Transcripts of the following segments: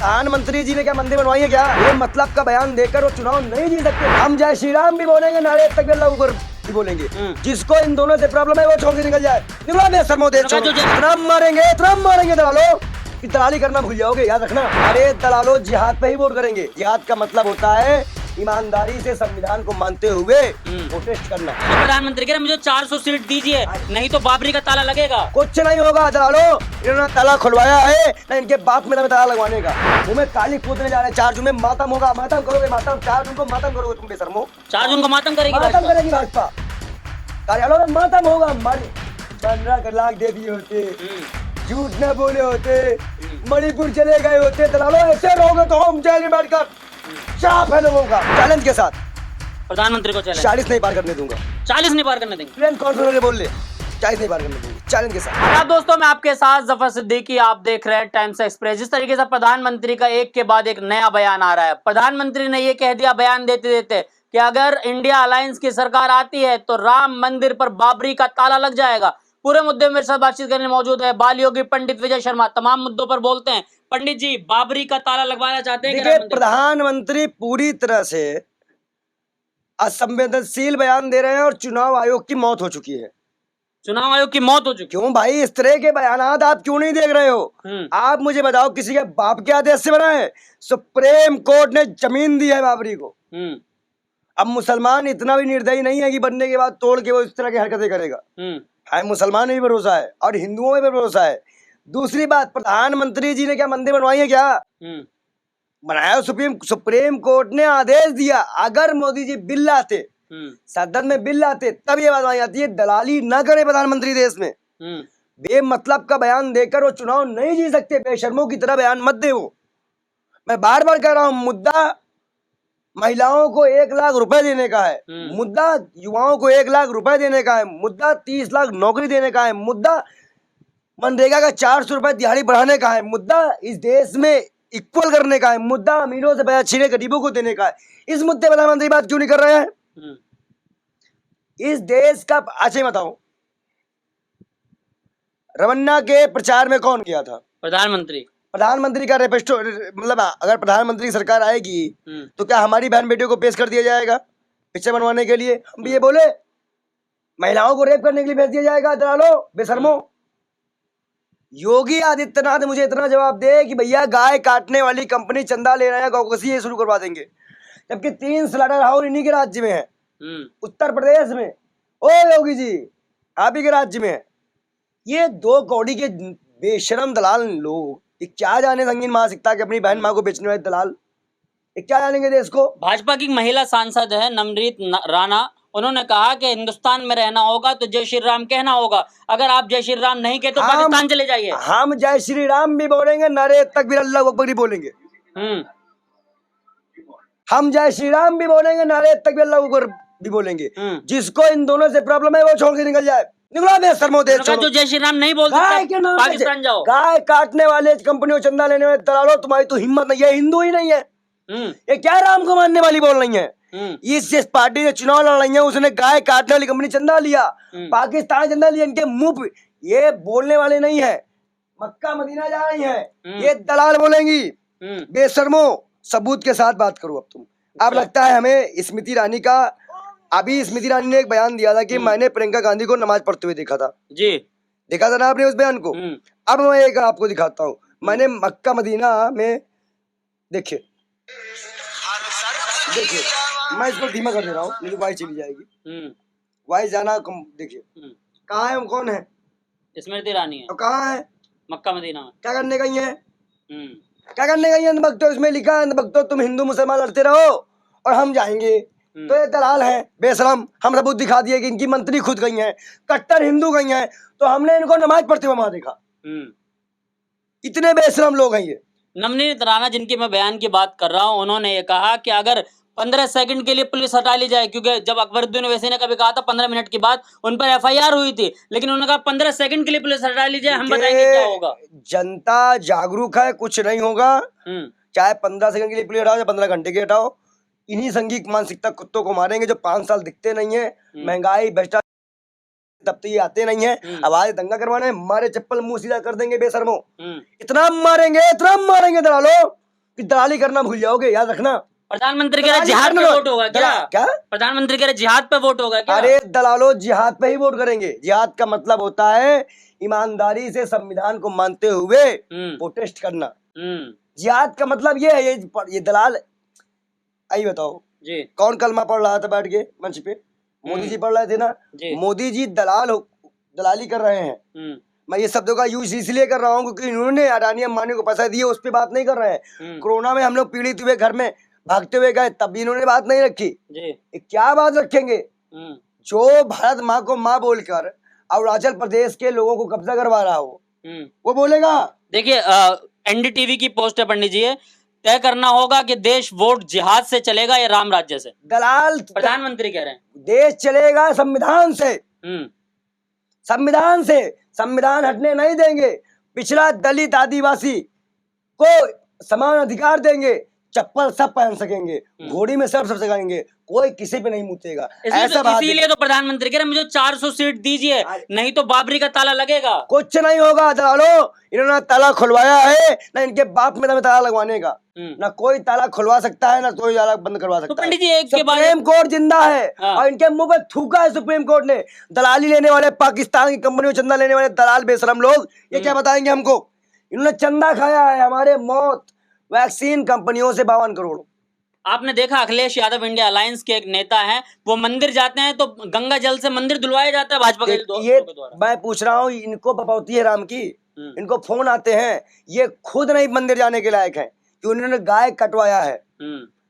प्रधानमंत्री जी ने क्या मंदिर बनवाई है क्या? ये मतलब का बयान देकर वो चुनाव नहीं जीत सकते। हम जय श्री राम भी बोलेंगे, नारे तक अल्लाह ऊपर भी बोलेंगे। जिसको इन दोनों से प्रॉब्लम है वो छोड़ के निकल जाए। निकला बेशर्मो देश छोड़ो। इतना मारेंगे दलालों कि दलाली करना भूल जाओगे, याद रखना। अरे दलालों, जिहाद पे ही वोट करेंगे। जिहाद का मतलब होता है ईमानदारी से संविधान को मानते हुए प्रोटेस्ट करना। प्रधानमंत्री कह रहे मुझे 400 सीट दीजिए, नहीं तो बाबरी का ताला लगेगा। कुछ नहीं होगा दलालों, इन्होंने ताला खुलवाया है ना इनके बाप में ताला लगवाने का। मुँह में काली कूदने जा रहे हैं। 4 जून में मातम होगा। मातम करोगे, मातम 4 जून को मातम करोगे तुम बेशर्मो। 4 जून को मातम करेगी भाजपा। कार्यालयों में मातम होगा। 15 लाख दे दिए होते, झूठ न बोले होते, मणिपुर चले गए होते। दलालों ऐसे रहोगे तो हम जेल में बैठकर चाप है लोगों का। चैलेंज के साथ प्रधानमंत्री को चैलेंज। 40 नहीं पार करने दूंगा। 40 नहीं पार करने देंगे। प्रेम कॉन्फ्रेंस में बोल ले 40 नहीं पार करने दूंगा। चैलेंज के साथ। अब दोस्तों, मैं आपके साथ जफर सिद्दीकी, आप देख रहे हैं टाइम्स एक्सप्रेस। जिस तरीके से प्रधानमंत्री का एक के बाद एक नया बयान आ रहा है। प्रधानमंत्री ने ये कह दिया बयान देते देते कि अगर इंडिया अलायंस की सरकार आती है तो राम मंदिर पर बाबरी का ताला लग जाएगा। पूरे मुद्दे में मेरे साथ बातचीत करने मौजूद है बाल योगी पंडित विजय शर्मा। तमाम मुद्दों पर बोलते हैं। पंडित जी, बाबरी का ताला लगवाना चाहते हैं? देखिए, प्रधानमंत्री पूरी तरह से असंवेदनशील बयान दे रहे हैं और चुनाव आयोग की मौत हो चुकी है। चुनाव आयोग की मौत हो चुकी? क्यों भाई, इस तरह के बयानात आप क्यों नहीं देख रहे हो? आप मुझे बताओ, किसी के बाप के आदेश से बना है? सुप्रीम कोर्ट ने जमीन दी है बाबरी को। अब मुसलमान इतना भी निर्दयी नहीं है कि बनने के बाद तोड़ के वो इस तरह की हरकतें करेगा। है, मुसलमान में भी भरोसा है और हिंदुओं में भी भरोसा है। दूसरी बात, प्रधानमंत्री जी ने क्या मंदिर बनवाई है क्या? बनाया। सुप्रीम कोर्ट ने आदेश दिया। अगर मोदी जी बिल लाते, सदन में बिल लाते, तब ये बात आई आती है। दलाली ना करे प्रधानमंत्री देश में। बेमतलब का बयान देकर वो चुनाव नहीं जीत सकते। बेशर्मों की तरह बयान मत दे। वो मैं बार बार कह रहा हूँ, मुद्दा महिलाओं को 1 लाख रुपए देने का है। मुद्दा युवाओं को 1 लाख रुपए देने का है। मुद्दा 30 लाख नौकरी देने का है। मुद्दा मनरेगा का 400 रुपए दिहाड़ी बढ़ाने का है। मुद्दा इस देश में इक्वल करने का है। मुद्दा अमीरों से पैसा छीने गरीबों को देने का है। इस मुद्दे पर प्रधानमंत्री बात क्यों नहीं कर रहे हैं? इस देश का अच्छा बताओ, रमन्ना के प्रचार में कौन किया था? प्रधानमंत्री का रेपेस्टो, मतलब अगर प्रधानमंत्री की सरकार आएगी तो क्या हमारी बहन बेटियों को पेश कर दिया जाएगा पिक्चर बनवाने के लिए? हम भी ये बोले, महिलाओं को रेप करने के लिए भेज दिया जाएगा? दलालो, बेशर्मो। योगी आदित्यनाथ मुझे इतना जवाब दे कि भैया गाय काटने वाली कंपनी चंदा ले रहे हैं, गौकसी ये शुरू करवा देंगे, जबकि 3 स्लॉटर हाउस इन्हीं के राज्य में है, उत्तर प्रदेश में। ओ योगी जी, आप ही के राज्य में है। ये 2 कौड़ी के बेशरम दलाल लोग, ये क्या जाने संगीन महासिकता के अपनी बहन माँ को बेचने वाले दलाल, ये क्या जानेंगे देश को? भाजपा की महिला सांसद है नमरीत राणा, उन्होंने कहा कि हिंदुस्तान में रहना होगा तो जय श्री राम कहना होगा। अगर आप जय श्री राम नहीं कहते तो पाकिस्तान चले जाइए। हम जय श्री राम भी बोलेंगे, नारे तकबीर अल्लाह अकबर भी बोलेंगे। हम जय श्री राम भी बोलेंगे, नारे तकबीर अल्लाह अकबर भी बोलेंगे। जिसको इन दोनों से प्रॉब्लम है वो छोड़ के निकल जाए। निकला बेशर्मो देश छोड़ो। जो जय श्री राम नहीं बोल सकते पाकिस्तान जाओ। गाय काटने वाले कंपनियों चंदा लेने वाले दलालों, तुम्हारी तो हिम्मत नहीं है। हिंदू ही नहीं है ये, क्या राम को मानने वाली बोल रही है? इस पार्टी ने चुनाव लड़ रही है, उसने गाय काटने वाली कंपनी चंदा लिया, पाकिस्तान चंदा लिया। इनके मुंह ये बोलने वाले नहीं है, मक्का मदीना जा रही है, ये दलाल बोलेंगी। बेशर्मो, सबूत के साथ बात करो अब तुम। अब लगता है हमें स्मृति ईरानी का, अभी स्मृति ईरानी ने एक बयान दिया था कि मैंने प्रियंका गांधी को नमाज पढ़ते हुए देखा था। जी देखा था ना आपने उस बयान को? अब मैं एक आपको दिखाता हूँ। मैंने मक्का मदीना में देखिए, मैं इसको धीमा कर दे रहा हूँ, मेरी वाइस चली जाएगी। वाइस जाना देखिए, कहाँ है, कौन है? स्मृति ईरानी है। कहाँ है? मक्का मदीना में। क्या करने गई है? क्या करने गई है? भक्तों, इसमें लिखा है भक्तों तुम हिंदू मुसलमान लड़ते रहो और हम जाएंगे। तो ये दलाल है बेशरम। हम सबूत दिखा दिए कि इनकी मंत्री खुद गई हैं, कट्टर हिंदू गई हैं, तो हमने इनको नमाज पढ़ते हुए वहां देखा। इतने बेशरम लोग हैं ये। नमनीत राणा, जिनकी मैं बयान की बात कर रहा हूँ, उन्होंने ये कहा कि अगर 15 सेकंड के लिए पुलिस हटा ली जाए, क्योंकि जब अकबरुद्दीन ओवैसी ने कभी कहा था 15 मिनट के बाद उन पर FIR हुई थी, लेकिन उन्होंने कहा 15 सेकंड के लिए पुलिस हटा ली जाए, हम बताएंगे क्या होगा। जनता जागरूक है, कुछ नहीं होगा। चाहे 15 सेकंड के लिए पुलिस हटाओ या 15 घंटे के हटाओ, इन्हीं संघी मानसिकता कुत्तों को मारेंगे जो 5 साल दिखते नहीं है। महंगाई, भ्रष्टाचार, तब तो ये आते नहीं है, आवाज दंगा करवाने, मारे चप्पल मुंह सीधा कर देंगे बेशर्मो। इतना मारेंगे दलालो, कि दलाली करना भूल जाओगे, याद रखना। प्रधानमंत्री कह रहे जिहाद पे वोट होगा क्या? क्या प्रधानमंत्री कह रहे जिहाद पे वोट होगा क्या? अरे दलालो, जिहाद पे ही वोट करेंगे। जिहाद का मतलब होता है ईमानदारी से संविधान को मानते हुए प्रोटेस्ट करना। जिहाद का मतलब ये है। ये दलाल, आई बताओ जी, कौन कलमा पढ़ रहा था बैठ के मंच पे? मोदी जी पढ़ रहे थे ना। मोदी जी दलाली कर रहे हैं। मैं ये शब्दों का यूज इसलिए कर रहा हूँ क्योंकि इन्होंने अडानी अंबानी को पैसा दिए, उस पर बात नहीं कर रहे हैं। कोरोना में हम लोग पीड़ित हुए, घर में भागते हुए गए, तब भी इन्होंने बात नहीं रखी। क्या बात रखेंगे? जो भारत माँ को माँ बोलकर अरुणाचल प्रदेश के लोगों को कब्जा करवा रहा हो, वो बोलेगा। देखिए एनडीटीवी की पोस्ट है पंडित जी, तय करना होगा कि देश वोट जिहाद से चलेगा या राम राज्य से। दलाल प्रधानमंत्री कह रहे हैं देश चलेगा संविधान से। संविधान से, संविधान हटने नहीं देंगे। पिछड़ा, दलित, आदिवासी को समान अधिकार देंगे। चप्पल सब पहन सकेंगे, घोड़ी में सब सकेंगे, कोई किसी पे नहीं मुतेगा। इसीलिए तो प्रधानमंत्री कह रहे मुझे 400 सीट दीजिए, नहीं तो बाबरी का ताला लगेगा। कुछ नहीं होगा दलालो, इन्होंने ताला खुलवाया है ना, इनके बाप में ताला लगवाने का। ना कोई ताला खुलवा सकता है, ना कोई ताला बंद करवा सकता है। तो पंडित जी एक के बाद सुप्रीम कोर्ट जिंदा है और इनके मुंह पे थूका है सुप्रीम कोर्ट ने। दलाली लेने वाले, पाकिस्तान की कंपनियों चंदा लेने वाले दलाल बेशरम लोग, ये क्या बताएंगे हमको? इन्होंने चंदा खाया है हमारे मौत वैक्सीन कंपनियों से 52 करोड़। आपने देखा अखिलेश यादव इंडिया अलायंस के एक नेता हैं, वो मंदिर जाते हैं तो गंगा जल से मंदिर धुलवाया जाता है भाजपा के द्वारा। मैं पूछ रहा हूँ, इनको बपौती है राम की? इनको फोन आते हैं, ये खुद नहीं मंदिर जाने के लायक है कि उन्होंने गाय कटवाया है।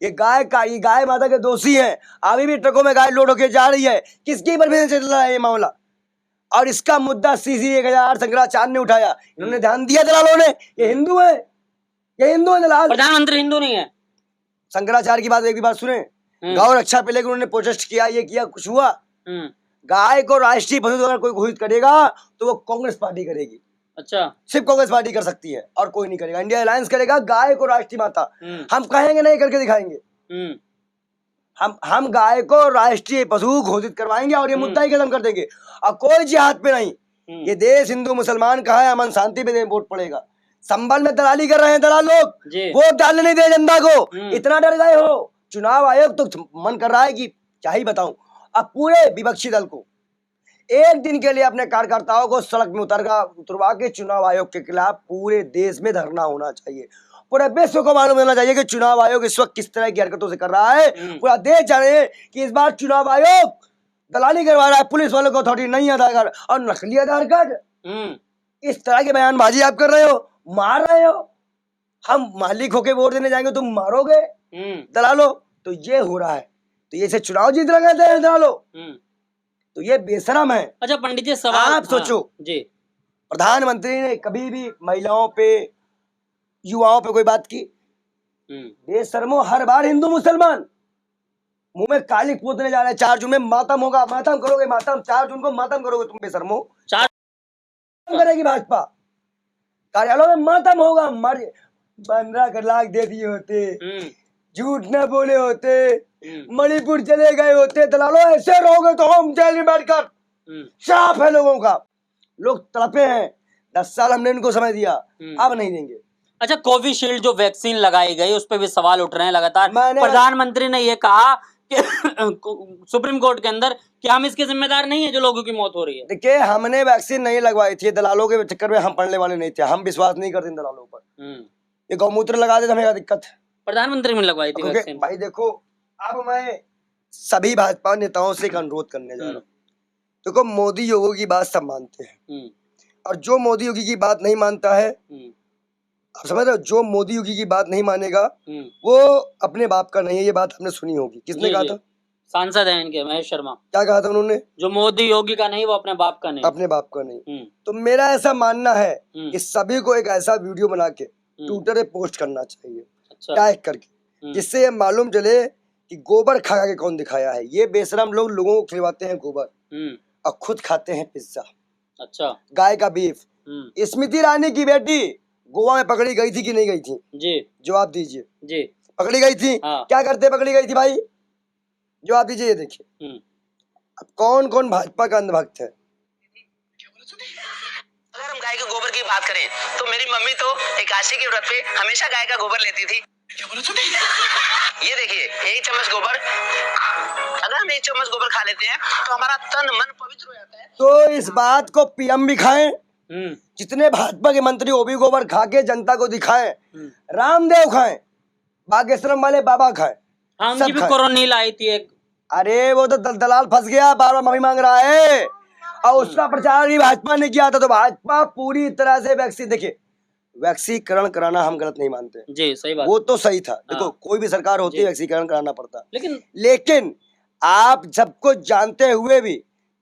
ये गाय माता के दोषी हैं। अभी भी ट्रकों में गाय लोड होकर जा रही है। किसकी परमिशन से चल रहा है ये मामला? और इसका मुद्दा सीसी 1008 शंकराचार्य ने उठाया। इन्होंने ध्यान दिया दलालों ने, ये हिंदू है, ये हिंदू है दलाल। प्रधानमंत्री हिंदू नहीं है। शंकराचार्य की बात एक भी बात सुने। गौ रक्षा पे लेकर उन्होंने प्रोटेस्ट किया, ये किया, कुछ हुआ? गाय को राष्ट्रीय पशु अगर कोई घोषित करेगा तो वो कांग्रेस पार्टी करेगी। अच्छा, सिर्फ कांग्रेस पार्टी कर सकती है और कोई नहीं करेगा। इंडिया अलायंस करेगा गाय को राष्ट्रीय माता। हम कहेंगे नहीं, करके दिखाएंगे। हम गाय को राष्ट्रीय पशु घोषित करवाएंगे और ये मुद्दा ही खत्म कर देंगे। और कोई जिहाद पे नहीं। ये देश हिंदू मुसलमान का है, अमन शांति पे वोट पड़ेगा। संभल में दलाली कर रहे हैं दलाल लोग, वोट डालने नहीं दे जनता को। इतना डर गए हो। चुनाव आयोग तो मन कर रहा है कि क्या ही बताऊं, अब पूरे विपक्षी दल को एक दिन के लिए अपने कार्यकर्ताओं को सड़क में उतरवा के चुनाव आयोग के खिलाफ पूरे देश में धरना होना चाहिए। पूरे विश्व को मालूम होना चाहिए कि चुनाव आयोग इस वक्त किस तरह की हरकतों से कर रहा है। पूरा देश जाने कि इस बार चुनाव आयोग दलाली करवा रहा है। पुलिस वालों को अथॉरिटी नहीं आधार कार्ड और नकली आधार कार्ड। इस तरह के बयानबाजी आप कर रहे हो, मार रहे हो। हम मालिक होके वोट देने जाएंगे, तुम मारोगे दलालो। तो ये हो रहा है, तो ये से चुनाव जीत लगाते हैं दलालो। तो ये बेशरम है। अच्छा पंडित जी, सवाल आप सोचो जी, प्रधानमंत्री ने कभी भी महिलाओं पे, युवाओं पे कोई बात की? बेशरमो, हर बार हिंदू मुसलमान मुंह में काली पोतने जा रहे हैं। 4 जून में मातम होगा, मातम करोगे, मातम 4 जून को मातम करोगे तुम बेशरमो। 4 करेगी भाजपा, कार्यालयों में मातम होगा। 15 लाख दे दिए होते, झूठ न बोले होते, मणिपुर चले गए होते। दलालों ऐसे रहोगे तो हम जेल में बैठकर, श्राप है लोगों का। लोग तड़पे हैं, 10 साल हमने इनको समय दिया, अब नहीं देंगे। अच्छा, कोविशील्ड जो वैक्सीन लगाई गई उस पर भी सवाल उठ रहे हैं लगातार। प्रधानमंत्री ने ये कहा कि सुप्रीम कोर्ट के अंदर कि हम इसके जिम्मेदार नहीं है जो लोगों की मौत हो रही है। देखिए, हमने वैक्सीन नहीं लगवाई थी, दलालों के चक्कर में हम पढ़ने वाले नहीं थे। हम विश्वास नहीं करते दलालों पर। ये गौमूत्र लगा दे तो हमें क्या दिक्कत है? प्रधानमंत्री ने लगवाई थी वैक्सीन। भाई देखो, अब मैं सभी भाजपा नेताओं से एक अनुरोध करने जा रहा हूँ। देखो, मोदी योगी की बात सब मानते हैं और जो मोदी योगी की बात नहीं मानता है, आप समझ रहे हो, जो मोदी योगी की बात नहीं मानेगा वो अपने बाप का नहीं है। ये बात आपने सुनी होगी। किसने कहा था? सांसद है इनके, महेश शर्मा। क्या कहा था उन्होंने? जो मोदी योगी का नहीं वो अपने बाप का नहीं। अपने बाप का नहीं। तो मेरा ऐसा मानना है कि सभी को एक ऐसा वीडियो बना के ट्विटर पे पोस्ट करना चाहिए, टैग करके, जिससे ये मालूम चले कि गोबर खा के कौन दिखाया है। ये बेशरम लोग लोगों को खिलवाते हैं गोबर और खुद खाते हैं पिज्जा। अच्छा, गाय का बीफ। स्मृति ईरानी की बेटी गोवा में पकड़ी गई थी कि नहीं गई थी? जी, जवाब दीजिए। जी, पकड़ी गई थी। क्या करते पकड़ी गई थी भाई? जवाब दीजिए। ये देखिए, अब कौन कौन भाजपा का अंधभक्त है। अगर हम गाय के गोबर की बात करें तो मेरी मम्मी तो एकादशी के व्रत पे हमेशा गाय का गोबर लेती थी। क्या बोला तूने? ये देखिए, एक चम्मच गोबर, अगर हम एक चम्मच गोबर खा लेते हैं तो हमारा तन मन पवित्र हो जाता है। तो इस बात को पीएम भी खाएं, जितने भाजपा के मंत्री वो भी गोबर खा के जनता को दिखाएं, रामदेव खाएं, बागेश्वरम वाले बाबा खाएं, हाँ, उनकी भी कोरोनील आई थी एक। अरे वो तो दलाल फंस गया, बार बार माफी मांग रहा है, और उसका प्रचार भी भाजपा ने किया था। तो भाजपा पूरी तरह से वैक्सीन, देखिए वैक्सीकरण कराना हम गलत नहीं मानते जी, सही बात, वो तो सही था। देखो हाँ, कोई भी सरकार होती है वैक्सीकरण कराना पड़ता, लेकिन आप सबको जानते हुए भी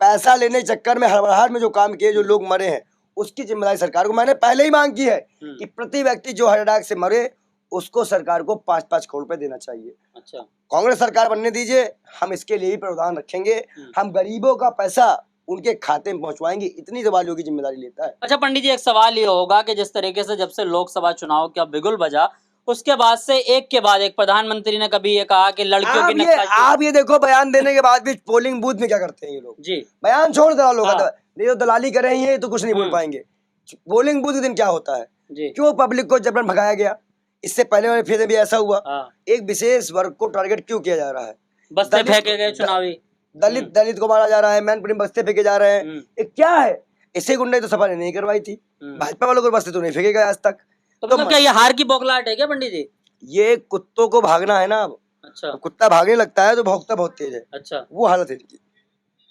पैसा लेने के चक्कर में हड़बड़ाहट में जो काम किए, जो लोग मरे हैं, उसकी जिम्मेदारी सरकार को मैंने पहले ही मांग की है कि प्रति व्यक्ति जो हार्ट अटैक से मरे उसको सरकार को 5-5 करोड़ रुपए देना चाहिए। अच्छा, कांग्रेस सरकार बनने दीजिए, हम इसके लिए ही प्रावधान रखेंगे, हम गरीबों का पैसा उनके खाते में पहुंचवाएंगे, इतनी सवाल योगी जिम्मेदारी लेता है। अच्छा पंडित जी, एक सवाल ये होगा कि जिस तरीके से जब से लोकसभा चुनाव का बिगुल बजा, उसके बाद से एक के बाद एक प्रधानमंत्री ने कभी ये कहा कि लड़कियों की आप ये देखो, बयान देने के बाद भी पोलिंग बूथ में क्या करते हैं ये लोग जी, बयान छोड़ दलालों का, नहीं तो दलाली कर रही है तो कुछ नहीं बोल पाएंगे। पोलिंग बूथ के दिन क्या होता है, क्यों पब्लिक को जबरन भगाया गया? इससे पहले वाले फेज में भी ऐसा हुआ, एक विशेष वर्ग को टारगेट क्यों किया जा रहा है? बस्ते फेंके गए चुनावी, दलित को मारा जा रहा है, मैनपुरी बस्ते फेंके जा रहे हैं, ये क्या है? इससे गुंडे तो सफा ने नहीं करवाई थी, भाजपा वालों को बस्ते तो नहीं फेंके गए आज तक। तो मतलब क्या ये हार की बौखलाहट है क्या पंडित जी? ये कुत्तों को भागना है ना अब। अच्छा, कुत्ता भागने लगता है तो भौंकता बहुत तेज है। अच्छा, वो हालत है इनकी।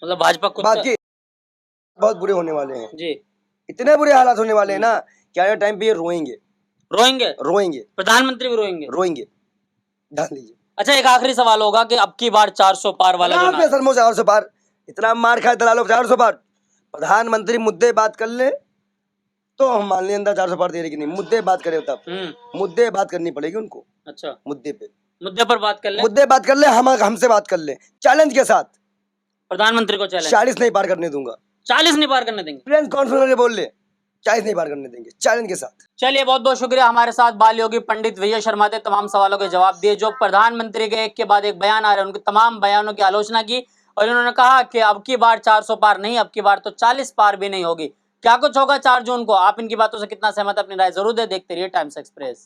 मतलब भाजपा बाकी बहुत बुरे होने वाले हैं जी, इतने बुरे हालात होने वाले हैं ना कि आने टाइम पे ये रोएंगे, प्रधानमंत्री भी रोएंगे। ध्यान दीजिए। अच्छा, एक आखिरी सवाल होगा कि अब की बार 400 पार वाला जो 400 पार, इतना मार खाए दलालों 400 पार, प्रधानमंत्री मुद्दे बात कर ले तो हम मान लें 400 पार दे रहे कि नहीं, मुद्दे बात करे तब, मुद्दे बात करनी पड़ेगी उनको। अच्छा, मुद्दे पर बात कर ले, हम हमसे बात कर ले, चैलेंज के साथ प्रधानमंत्री को चैलेंज। 40 नहीं पार करने दूंगा, 40 नहीं पार करने देंगे, प्रेस कॉन्फ्रेंस में बोल ले 40 नहीं पार करने देंगे, चैलेंज के साथ। चलिए, बहुत बहुत शुक्रिया। हमारे साथ बाल योगी पंडित विजय शर्मा थे, तमाम सवालों के जवाब दिए। जो प्रधानमंत्री के एक के बाद एक बयान आ रहे हैं, उनके तमाम बयानों की आलोचना की और इन्होंने कहा कि अब की बार 400 पार नहीं, अब की बार तो 40 पार भी नहीं होगी। क्या कुछ होगा 4 जून को? आप इनकी बातों से कितना सहमत, अपनी राय जरूर दे। देखते रहिए टाइम्स एक्सप्रेस।